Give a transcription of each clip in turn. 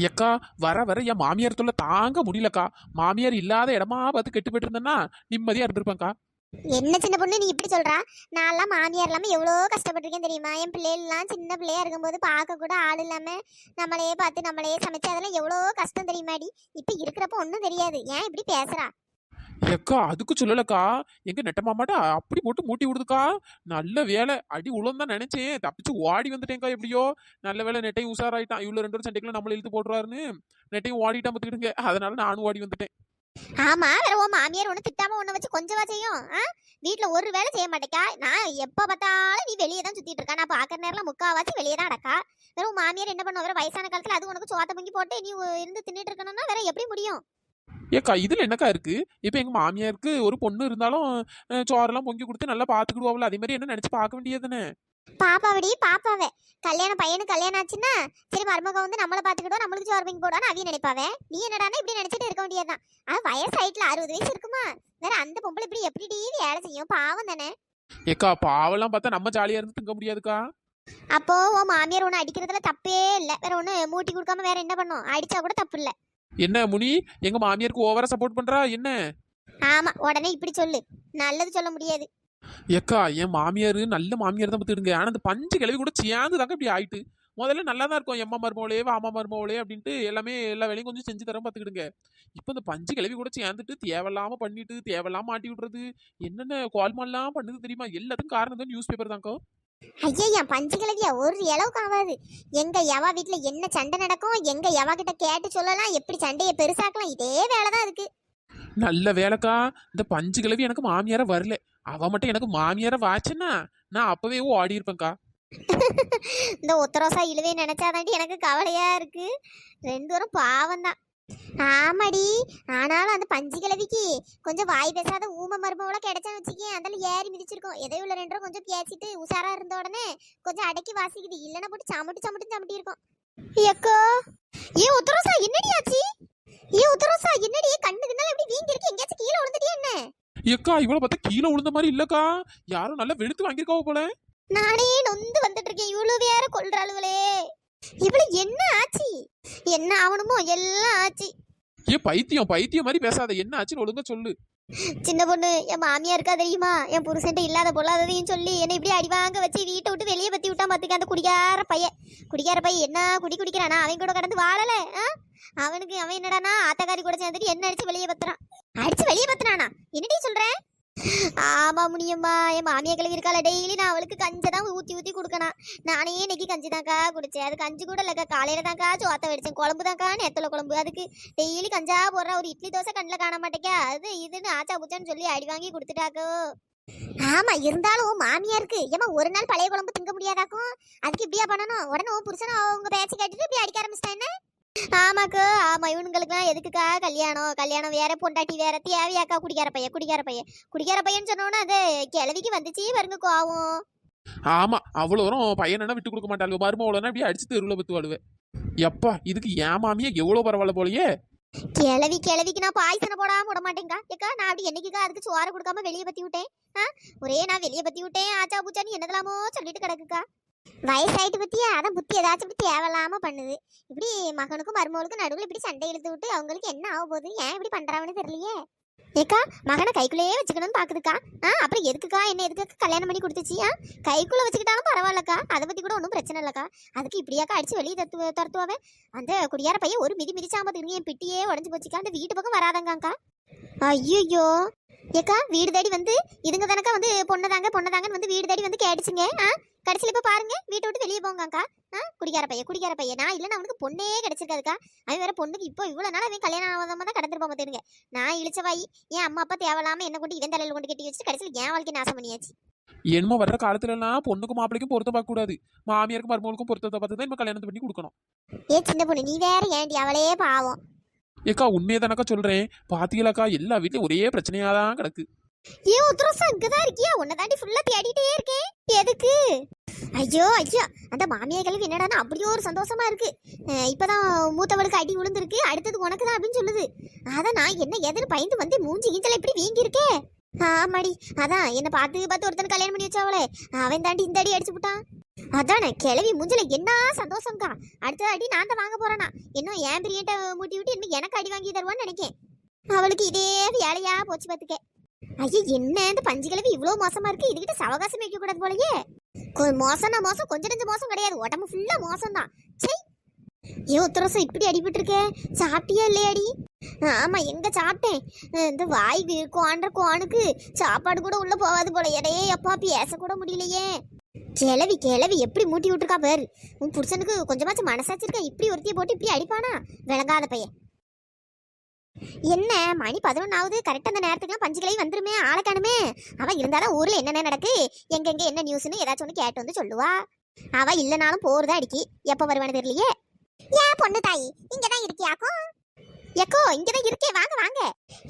ஏக்கா வர வர என் மாமியார் தொல்லை தாங்க முடியலக்கா. மாமியார் இல்லாத இடமா பார்த்து கெட்டு போயிட்டு இருந்தேன்னா நிம்மதியா இருந்திருப்பேன்க்கா. என்ன சின்ன பொண்ணு நீ இப்படி சொல்றா? நான்லாம் மாமியார் இல்லாம எவ்வளோ கஷ்டப்பட்டிருக்கேன் தெரியுமா? என் பிள்ளைகள்லாம் சின்ன பிள்ளையா இருக்கும்போது பார்க்க கூட ஆள் இல்லாம நம்மளே பார்த்து நம்மளே சமைச்சு அதெல்லாம் எவ்வளோ கஷ்டம் தெரியுமாடி? இப்ப இருக்கிறப்ப ஒன்றும் தெரியாது. ஏன் இப்படி பேசுறா? ஏக்கா அதுக்கு சொல்லலக்கா. எங்க நெட்ட மாமாட்ட அப்படி போட்டு மூட்டி விடுதுக்கா. நல்ல வேலை அடி உளுந்தான் நினைச்சேன், தப்பிச்சு ஓடி வந்துட்டேன்க்கா. எப்படியோ நல்ல வேலை நெட்டையும் உஷாராயிட்டான். இவ்வளவு 2 சண்டைக்குள்ள நம்மள இழுத்து போடுறாருன்னு நெட்டையும் ஓடிட்டான் பார்த்துக்கிடுங்க. அதனால நானும் ஓடி வந்துட்டேன். ஆமா, வேற உன் மாமியார் ஒண்ணு திட்டாம ஒண்ணு வச்சு கொஞ்சமா செய்யும். வீட்டுல ஒரு வேலை செய்ய மாட்டேக்கா. நான் எப்ப பார்த்தாலும் நீ வெளியே தான் சுத்திட்டு இருக்கா. நான் பாக்குற நேரம் முக்காவாசி வெளியே தான் அடக்கா. வேற உன் மாமியார் என்ன பண்ணுவா? வேற வயசான காலத்துல அது உனக்கு சோத்த பொங்கி போட்டு நீ இருந்து தின்னுட்டு இருக்கணும்னா வேற எப்படி முடியும்? ஏக்கா இதுல என்னக்கா இருக்கு? இப்ப எங்க மாமியாருக்கு ஒரு பொண்ணு இருந்தாலும் சோறெல்லாம் பொங்கி கொடுத்து நல்லா பாத்துக்கிடுவாள். அதே மாதிரி என்ன நினைச்சு பார்க்க வேண்டியதுன்னு. பாப்பாவடி பாப்பாவே கல்யாணம் பையனுக்கு கல்யாணம் ஆச்சுன்னா சரி மருமக வந்து நம்மளை பாத்துக்கிட்டோம், நம்மளுக்கு சோறு பொங்கி போடான்னு அவிய நினைப்பாவே. நீ என்னடானா இப்படி நினைச்சிட்டு இருக்க வேண்டியதுதான். அது வயசாயிட்டுல 60 வயசு இருக்குமா? வேற அந்த பொம்பளை இப்படி எப்படி வேலை செய்யும்? பாவம் தானே. ஏக்கா பாவெல்லாம் பார்த்தா நம்ம ஜாலியா இருந்து திங்க முடியாதுக்கா. அப்போ உன் மாமியார் ஒண்ணு அடிக்கிறதுல தப்பே இல்லை. வேற ஒண்ணு மூட்டி கொடுக்காம வேற என்ன பண்ணும்? அடிச்சா கூட தப்பு இல்லை. என்ன முனி, எங்க மாமியாருக்கு ஓவரா சப்போர்ட் பண்றா என்ன? ஆமா, உடனே இப்படி சொல்லு. நல்லது சொல்ல முடியாது. ஏக்கா என் மாமியார் நல்ல மாமியார் தான் பார்த்துடுங்க. ஆனா அந்த பஞ்சு கிளவி கூட சேர்ந்து தாங்க இப்படி ஆயிட்டு. முதல்ல நல்லா தான் இருக்கும், எம்மா மருமவளே வாமா மருமவளே அப்படின்ட்டு எல்லாமே எல்லா வேலையும் கொஞ்சம் செஞ்சு தர பார்த்துக்கிடுங்க. இப்போ இந்த பஞ்சு கிளவி கூட சேர்ந்துட்டு தேவையில்லாம பண்ணிட்டு தேவையில்லாம மாட்டி விடுறது என்னென்ன கோல்மால்லாம் பண்ணுது தெரியுமா? எல்லாத்துக்கும் காரணம் தான் நியூஸ் பேப்பர் தாங்க. ஐயா, பஞ்சு கிழவியா ஒரு இளவுக்கு ஆகாது. எங்க எவா வீட்டுல என்ன சண்டை நடக்கும், எங்க எவா கிட்ட கேட்டு சொல்லலாம், எப்படி சண்டையை பெருசாக்கலாம், இதே வேலைதான் இருக்கு. நல்ல வேலைக்கா இந்த பஞ்சு கிளவி எனக்கு மாமியார வரல. அவ மட்டும் எனக்கு மாமியார வாச்சுன்னா நான் அப்பவே ஓடி இருப்பேன்க்கா. இந்த ஒத்தரோசா இழுவே நினைச்சாதாண்டி எனக்கு கவலையா இருக்கு. 2 பேரும் பாவம் தான். ஆமாடி, ஆனாலும் அந்த பஞ்சு கிழவிக்கு கொஞ்சம் வாய் பேசாத ஊம மருமவள கிடைச்சான்னு வச்சுக்கேன், அதில் ஏறி மிதிச்சிருக்கோம். எதோ உள்ள 2 கொஞ்சம் பேசிட்டு உஷாரா இருந்த உடனே கொஞ்சம் அடக்கி வாசிக்குது. இல்லைன்னா போட்டு சமட்டி இருக்கும். எக்கோ ஏ உத்தரோசா என்னடி ஆச்சு? ஏ உத்தரோசா என்னடி கண்ணுக்குனால எப்படி வீங்கி இருக்கு? எங்கேயாச்சும் கீழே விழுந்துட்டியா என்ன? ஏக்கா இவ்வளவு பார்த்தா கீழே விழுந்த மாதிரி இல்லக்கா. யாரும் நல்லா வெளுத்து வாங்கியிருக்காவ போல. நானே நொந்து வந்துட்டு இருக்கேன். இவ்வளவு வேற கொள்றாளுகளே. இவ்வளவு என்ன ஆச்சு? என்ன ஆகணுமோ எல்லாம் ஆச்சு. ஏ பைத்தியம் பைத்தியம் மாதிரி பேசாத, என்ன ஆச்சுன்னு ஒழுங்கா சொல்லு. சின்ன பொண்ணு என் மாமியா இருக்கா தெரியுமா? என் புருஷன்ட்ட இல்லாத பொல்லாததையும் சொல்லி என்னை இப்படி அடிவாங்க வச்சு வீட்டை விட்டு வெளியே பத்தி விட்டான் பாத்துக்க. அந்த குடிக்கார பையன் என்ன குடிக்கிறானா? அவன் கூட கடந்து வாழல. அவனுக்கு அவன் என்னடானா ஆத்தக்காரி கூட சேர்ந்துட்டு என்ன அடிச்சு வெளியே பத்துனானா? என்னடி சொல்றேன்? ஆமா முனியம்மா, என் மாமியா கிளவி இருக்கால, டெய்லி நான் அவளுக்கு கஞ்சி தான் ஊத்தி கொடுக்கணும். நானே இன்னைக்கு கஞ்சி தான்க்கா குடிச்சேன். அது கஞ்சி கூட இல்லக்கா, காலையில தான்க்கா சோத்த வெடிச்சேன். குழம்பு தான்க்கா, நெத்தல குழம்பு. அதுக்கு டெய்லி கஞ்சா போடுறா. ஒரு இட்லி தோசை கண்ணில் காண மாட்டேக்கா. அது இதுன்னு ஆச்சா புச்சான்னு சொல்லி அடி வாங்கி கொடுத்துட்டாக்கோ. ஆமா, இருந்தாலும் மாமியாருக்கு ஏமா ஒரு நாள் பழைய குழம்பு திங்க முடியாதாக்கும்? அதுக்கு இப்படியா பண்ணணும்? உடனே புருஷன் அவங்க பேச்சு கேட்டுட்டு இப்படி அடிக்க ஆரம்பிச்சிட்டா என்ன? ஆமாக்கா, ஆமா, இவனுங்களுக்குலாம் எதுக்குக்கா கல்யாணம் வேற பொண்டாட்டி வேற தேவையாக்கா? குடிக்கார பையன் சொன்னோன்னா அது கிழவிக்கு வந்துச்சு பாருங்க கோவம். ஆமா அவ்வளவு வரும் பையனா விட்டு கொடுக்க மாட்டாள். மருமவளனா அப்படியே அடிச்சு தெருவுல பத்து வாழுவேன். எப்பா இதுக்கு ஏன் மாமியா எவ்வளவு பரவாயில்ல போலயே. கிழவிக்கு நான் பாய்சனை போடாம விட மாட்டேங்கா. ஏக்கா நான் அப்படி என்னைக்குக்கா அதுக்கு சோறு கொடுக்காம வெளியே பத்தி விட்டேன்? ஒரே நான் வெளியே பத்தி விட்டேன் ஆச்சா பூச்சான்னு என்னதெல்லாமோ சொல்லிட்டு கிடக்குக்கா. வயசாயிட்டு பத்தியா, அதான் புத்தி ஏதாச்சும் இப்படி தேவையில்லாம பண்ணுது. இப்படி மகனுக்கும் மருமகளுக்கும் நடுவில் இப்படி சண்டை இழுத்து விட்டு அவங்களுக்கு என்ன ஆக போகுது? ஏன் இப்படி பண்றாங்கன்னு தெரியலையே. ஏக்கா மகனை கைக்குள்ளேயே வச்சுக்கணும்னு பாக்குதுக்கா. அப்புறம் எதுக்குக்கா என்ன எதுக்கு கல்யாணம் பண்ணி கொடுத்துச்சு? கைக்குள்ள வச்சுக்கிட்டாலும் பரவாயில்லக்கா, அதை பத்தி கூட ஒன்றும் பிரச்சனை இல்லக்கா. அதுக்கு இப்படியாக்கா அடிச்சு வெளியே துரத்துவாவே. அந்த குடியார பையன் ஒரு மிதிச்சாம திரும்பி என் பிட்டியே உடஞ்சு போச்சுக்கா. அந்த வீட்டு பக்கம் வராதங்காக்கா. ஐயோ ஏக்கா வீடு தேடி வந்து இதுங்க தானக்கா வந்து பொண்ணதாங்கன்னு வந்து வீடு தேடி வந்து கேட்டுச்சுங்க. கடைசியில் இப்போ பாருங்க வீட்டை விட்டு வெளியே போங்கக்கா. குடிக்கார பையன் நான் இல்லைன்னா அவனுக்கு பொண்ணே கிடைச்சிருக்காதுக்கா. அவன் வேற பொண்ணுக்கு இப்போ இவ்வளோ நாள் அவன் கல்யாணம் ஆகாம தான் கடந்துருப்பாங்க தெரியுங்க. நான் இழிச்சவாயி என் அம்மா அப்பா தேவையில்லாம என்ன கொண்டு இவன் தலையில் கொண்டு கட்டி வச்சு கடைசியில் என் வாழ்க்கை நாசம் பண்ணியாச்சு. என்னமோ வர்ற காலத்துலலாம் பொண்ணுக்கும் மாப்பிளைக்கும் பொருத்த பார்க்க கூடாது, மாமியாருக்கும் மருமகளுக்கும் பொருத்தத்தை பார்த்து தான் நம்ம கல்யாணத்தை பண்ணி கொடுக்கணும். ஏ சின்ன பொண்ணு நீ வேற ஏன்டி? அவளே பாவம். ஏக்கா உண்மையை தானக்கா சொல்றேன். பாத்தீங்களாக்கா எல்லா வீட்லயும் ஒரே பிரச்சனையாதான் கிடக்கு. ஏ உத்தரசா இங்கதான் இருக்கியா? உன்னை தாண்டி ஃபுல்லா தேடிட்டே இருக்கேன். எதுக்கு? ஐயோ அந்த மாமியார்களுக்கு என்னடானா அப்படியே ஒரு சந்தோஷமா இருக்கு. இப்பதான் மூத்தவளுக்கு அடி விழுந்திருக்கு, அடுத்தது உனக்கு தான் அப்படின்னு சொல்லுது. அதான் நான் என்ன எதிர் பயந்து வந்து மூஞ்சி கிஞ்சல இப்படி வீங்கி இருக்கே. ஆமாடி, அதான் என்ன பார்த்து ஒருத்தன் கல்யாணம் பண்ணி வச்சாவளே அவன் தாண்டி இந்த அடி அடிச்சு விட்டான். அதானே கிளவி மூஞ்சில என்ன சந்தோஷம்க்கா. அடுத்த அடி நான் தான் வாங்க போறேனா. இன்னும் என் பிரியட்ட மூட்டி விட்டு இன்னும் எனக்கு அடி வாங்கி தருவான்னு நினைக்கேன். அவளுக்கு இதே வேலையா போச்சு பாத்துக்க. ஐயா என்ன இந்த பஞ்சு கிளவி இவ்வளவு மோசமா இருக்கு. இதுகிட்ட சவகாசம் வைக்க கூடாது போலயே. மோசம்னா மோசம், கொஞ்சம் நெஞ்ச மோசம் கிடையாது, உடம்பு ஃபுல்லா மோசம் தான். சை ஏன் உத்தரசம் இப்படி அடிபட்டு இருக்க? சாப்பிட்டியா இல்லையாடி? ஆமா எங்க சாப்பிட்டேன். இந்த வாய் கோணுக்கு சாப்பாடு கூட உள்ள போகாது போல. எடையே அப்பா பேச கூட முடியலையே. கிளவி கிளவி எப்படி மூட்டி விட்டுருக்கா பாரு. உன் புருஷனுக்கு கொஞ்சமாச்சும் மனசாச்சு இருக்கா? இப்படி ஒருத்திய போட்டு இப்படி அடிப்பானா? விளங்காத பையன். என்ன மணி 11 ஆகுது. கரெக்டா அந்த நேரத்துக்குலாம் பஞ்சு கிளவி வந்துருமே, ஆளை காணுமே. அவ இருந்தாலும் ஊர்ல என்னென்ன நடக்கு, எங்கெங்க என்ன நியூஸ்னு ஏதாச்சும் ஒன்று கேட்டு வந்து சொல்லுவா. அவ இல்லைனாலும் போறதா அடிக்கி. எப்ப வருவானு தெரியலையே. ஏன் பொண்ணு தாயி இங்கதான் இருக்கியாக்கும்? எக்கோ இங்கதான் இருக்கே, வாங்க வாங்க.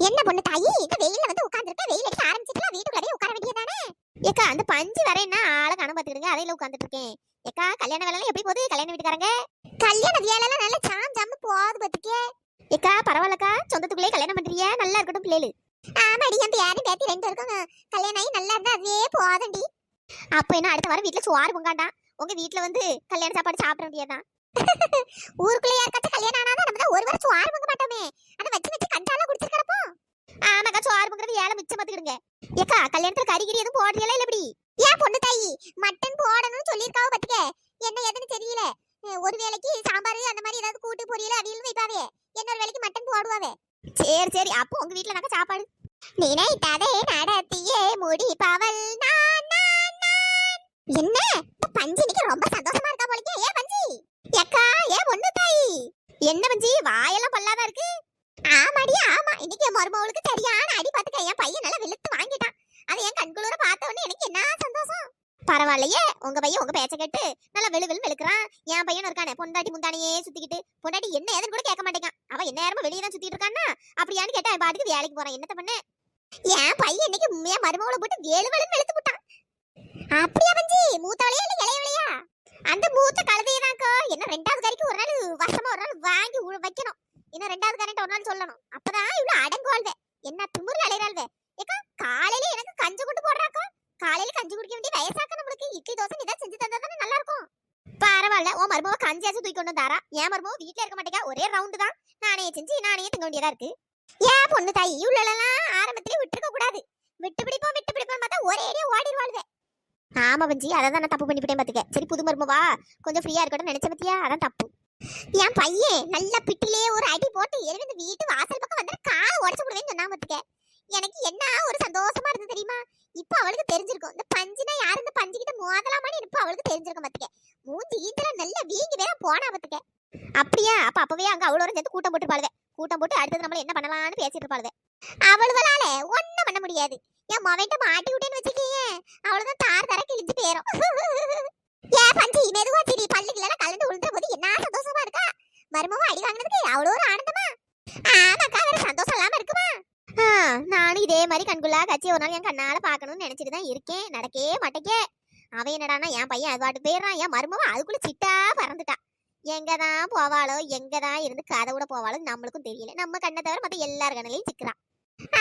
என்ன பொண்ணு தாயி இந்த வெயில வந்து உட்கார்ந்துருக்க? வெயில் அடிக்க ஆரம்பிச்சிட்டுல வீட்டுக்குள்ளே உட்கார வேண்டியதானே? ஏக்கா அந்த பஞ்சு வரேன்னா ஆளை காண பாத்துக்கிடுங்க, அதையில உட்காந்துட்டு இருக்கேன். ஏக்கா கல்யாண வேலை எப்படி போகுது? கல்யாண வீட்டுக்காரங்க கல்யாண வேலைலாம் நல்லா சாம் போகுது பாத்துக்கே. ஏக்கா பரவாயில்லக்கா, சொந்தத்துக்குள்ளே கல்யாணம் பண்றியா? நல்லா இருக்கட்டும் பிள்ளைகள். ஆமாடி என் பேரும் பேத்தி 2 இருக்காங்க. கல்யாணம் ஆகி நல்லா இருந்தா அதே போதண்டி. அப்ப என்ன அடுத்த வாரம் வீட்டுல சோறு பொங்காண்டா. உங்க வீட்டுல வந்து கல்யாண சாப்பாடு சாப்பிட வேண்டியதான். ஊருக்குள்ள யாருக்காச்சும் கல்யாணம் ஆனாதான் நம்ம தான் ஒரு வாரம் சோறு பொங்க மாட்டோமே. அதை வச்சு கஞ்சாலாம் குடிச்சு கிடப்போம். ஆமாக்கா சோறு பொங்குறது ஏழை மிச்சம் பாத்துக்கிடுங்க. ஏக்கா கல்யாணத்துல கறிகிரி எதுவும் போடுறீங்களா இல்ல எப்படி? ஏன் பொண்ணு தாயி மட்டன் போடணும்னு சொல்லியிருக்காவ பாத்துக்க. என்ன எதுன்னு தெரியல. ஒரு வேளைக்கு சாம்பார் அந்த மாதிரி ஏதாவது கூட்டு பொரியல் அவியல் வைப்பாவே, இன்னொரு வேளைக்கு மட்டன் போடுவாவே. சரி சரி அப்போ உங்க வீட்டுல நாங்க சாப்பாடு. நினைத்ததை நடத்தியே முடிப்பவள் நான் நான் நான். என்ன பஞ்சு இன்னைக்கு ரொம்ப சந்தோஷமா இருக்கா போலயே. ஏன் பஞ்சு? ஏக்கா ஏன் பொண்ணு தாயி என்ன பஞ்சு வாயெல்லாம் பல்லாதான் இருக்கு? ஆமாடி ஆமா, இன்னைக்கு மருமகளுக்கு சரியான அடி பாத்துக்க. என் பையன் நல்லா வெளுத்து வாங்கிட்டான். அதை என் கண்குளூர பார்த்த உடனே எனக்கு என்ன சந்தோஷம். பரவாயில்லையே, உங்க பையன் உங்க பேச்ச கேட்டு நல்லா வெளுக்கிறான். என் பையன் இருக்கானே பொண்டாட்டி முந்தானையே சுத்திக்கிட்டு, பொண்டாட்டி என்ன ஏதுன்னு கூட கேட்க மாட்டேங்கான். அவன் என்ன நேரமும் வெளியே தான் சுத்திட்டு இருக்கான்னா அப்படியான்னு கேட்டா பாட்டுக்கு வேலைக்கு போறான். என்னத்த பண்ண? என் பையன் இன்னைக்கு என் மருமகளை போட்டு வெளுன்னு வெளுத்து விட்டான். அப்படியா பஞ்சி? மூத்தவளையா இல்ல இளையவளையா? அந்த மூத்த கழுதையதாக்கோ. என்ன 2வது கறிக்கு ஒரு நாள் வருஷமா ஒரு நாள் வாங்கி வைக்கணும். இன்னும் 2வது கரண்ட் ஒரு நாள் சொல்லணும். அப்பதான் இவ்வளவு அடங்குவாள்வே. என்ன திமுரு அலையிறாள்வே. ஏக்கா காலையில எனக்கு கஞ்சி கொண்டு போடுறாக்கோ. காலையில கஞ்சி குடிக்க வேண்டிய வயசாக்க நம்மளுக்கு. இட்லி தோசை இதான் செஞ்சு தந்தா தானே நல்லா இருக்கும். பரவாயில்ல, உன் மருமக கஞ்சியாச்சும் தூக்கி கொண்டு தாரா. என் மருமக வீட்டுல இருக்க மாட்டேங்க, ஒரே ரவுண்டு தான். நானே செஞ்சு நானே திங்க வேண்டியதா இருக்கு. ஏன் பொண்ணு தாயி இவ்வளவுலாம் ஆரம்பத்திலே விட்டுருக்க கூடாது. விட்டு பிடிப்போம் பார்த்தா ஒரே ஏரியா ஓடிடுவாள்வே. ஆமா பஞ்சி, அதான் நான் தப்பு பண்ணிவிட்டேன் பாத்துக்க. சரி புது மருமவா கொஞ்சம் ஃப்ரீயா இருக்கட்டும் நினைச்ச பத்தியா, அதான் தப்பு. என் பையன் நல்ல பிட்டிலே ஒரு அடி போட்டு எழுந்து வீட்டு வாசல் பக்கம் வந்து காலை உடச்சு விடுவேன்னு சொன்னா பாத்துக்க. எனக்கு என்ன ஒரு சந்தோஷமா இருந்து தெரியுமா? இப்ப அவளுக்கு தெரிஞ்சிருக்கும் இந்த பஞ்சுனா யாரு, இந்த பஞ்சு கிட்ட மோதலாமான்னு இப்ப அவளுக்கு தெரிஞ்சிருக்கும் பாத்துக்க. மூஞ்சி ஈத்துல நல்ல வீங்கி வேற போனா பாத்துக்க. அப்படியா? அப்பவே அங்க அவ்வளோ சேர்த்து கூட்டம் போட்டு பாளுவே. கூட்டம் போட்டு அடுத்தது நம்மள என்ன பண்ணலாம்னு பேசிட்டு இருப்பாளுவே. அவளுகளால ஒண்ணும் பண்ண முடியாது. என் மவன்ட்ட மாட்டி விட்டேன்னு வச்சுக்கீங்க, அவளுதான் தார கிழிஞ்சு போயிரும். ஏன் பஞ்சு மெதுவா சரி, பல்லுகளெல்லாம் கலந்து உளுந்துற போது என்ன சந்தோஷமா இருக்கா? மருமவா அடி வாங்கினதுக்கு அவ்வளோ ஒரு ஆனந்தமா? ஆமாக்கா வேற சந்தோஷம் இல்லாம இருக்குமா? நானும் இதே மாதிரி கண்குள்ளா கட்சி ஒரு நாள் என் கண்ணால பாக்கணும்னு நினைச்சிட்டு தான் இருக்கேன். நடக்கவே மாட்டேக்கே. அவன் என்னடானா என் பையன் அது பாட்டு போயிடுறான். என் மருமவா அதுக்குள்ள சிட்டா பறந்துட்டா. எங்கதான் போவாளோ, எங்கதான் இருந்து கதை விட போவாளோ நம்மளுக்கும் தெரியல. நம்ம கண்ணை தவிர மத்த எல்லார் கண்ணிலையும் சிக்கிறான்.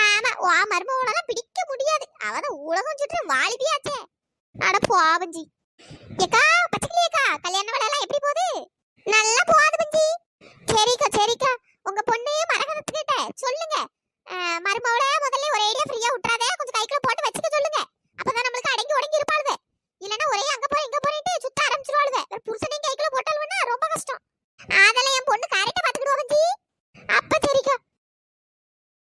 ஆமா வா மருமவளெல்லாம் பிடிக்க முடியாது. அவதான் உலகம் சுற்று வாலிபியாச்சே. அட போவஞ்சி. ஏக்கா பச்சைக்கிளியக்கா கல்யாண வேலை எல்லாம் எப்படி போகுது? நல்லா போகாது பஞ்சி. சரிக்கா சரி